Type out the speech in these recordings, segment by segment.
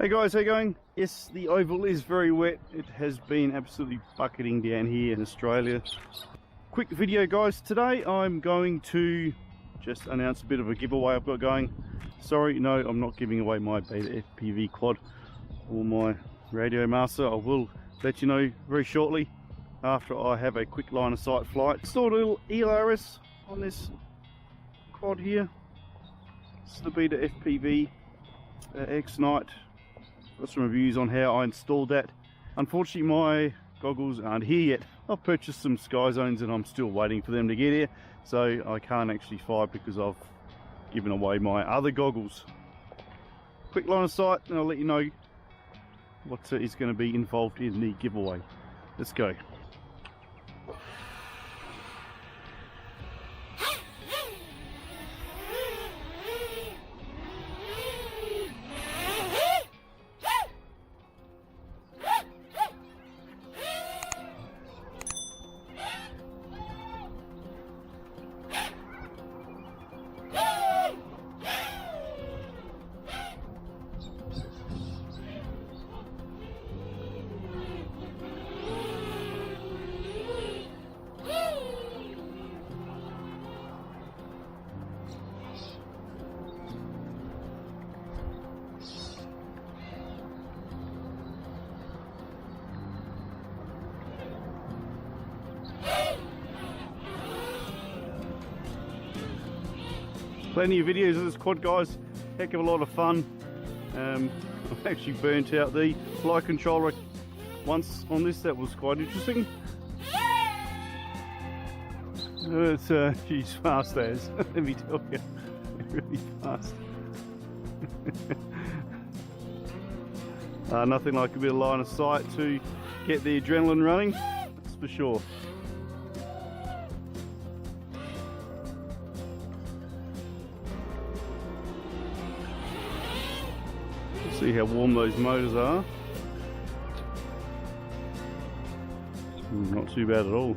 Hey guys, how you going? Yes, the oval is very wet. It has been absolutely bucketing down here in Australia. Quick video guys, today I'm going to just announce a bit of a giveaway I've got going. Sorry, no, I'm not giving away my BETAFPV quad or my Radio Master. I will let you know very shortly after I have a quick line of sight flight. Installed a little ELRS on this quad here. This is the BETAFPV X-Night. Got some reviews on how I installed that. Unfortunately my goggles aren't here yet. I've purchased some Sky Zones and I'm still waiting for them to get here, so I can't actually fly because I've given away my other goggles. Quick line of sight and I'll let you know what is going to be involved in the giveaway. Let's go. Plenty of videos of this quad guys, heck of a lot of fun. I've actually burnt out the flight controller once on this, that was quite interesting. It's she's fast as, let me tell you, really fast. Nothing like a bit of line of sight to get the adrenaline running, that's for sure. See how warm those motors are. Not too bad at all.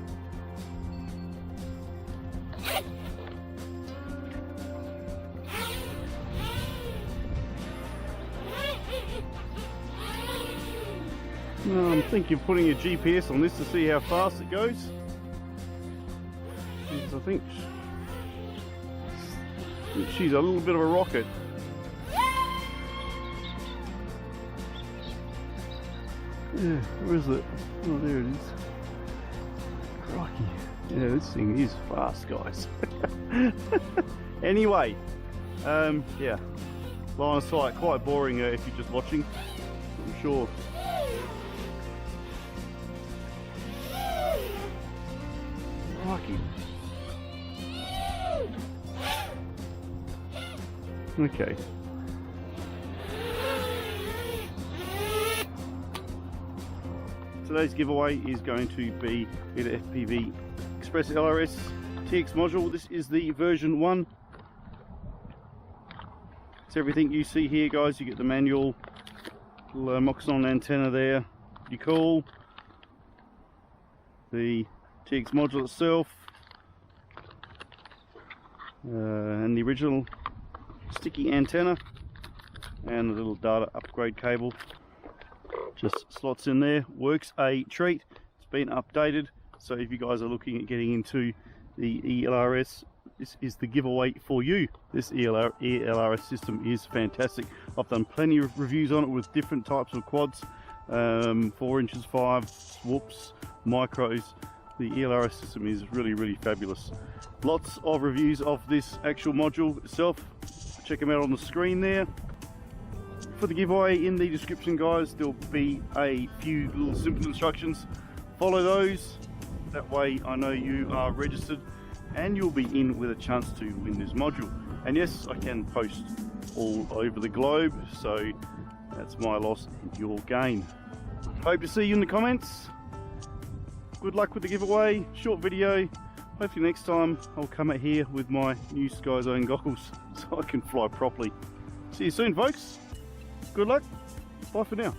I'm thinking of putting a GPS on this to see how fast it goes. Because I think she's a little bit of a rocket. Yeah, where is it? Oh, there it is. Crikey. Yeah, this thing is fast, guys. Anyway, yeah, line of sight, quite boring if you're just watching, I'm sure. Crikey. Okay. Today's giveaway is going to be BETAFPV Express ELRS TX module. This is the version 1. It's everything you see here guys. You get the manual, little Moxon antenna there, Dipole, the TX module itself, and the original sticky antenna, and a little data upgrade cable. Just slots in there, works a treat. It's been updated, so if you guys are looking at getting into the ELRS, this is the giveaway for you. This ELRS system is fantastic. I've done plenty of reviews on it with different types of quads, 4 inches, 5, whoops, micros. The ELRS system is really fabulous. Lots of reviews of this actual module itself. Check them out on the screen there. For the giveaway in the description guys, there'll be a few little simple instructions. Follow those, that way I know you are registered and you'll be in with a chance to win this module. And yes, I can post all over the globe, so that's my loss and your gain. Hope to see you in the comments. Good luck with the giveaway, short video. Hopefully next time I'll come out here with my new Sky Zone goggles so I can fly properly. See you soon folks. Good luck. Bye for now.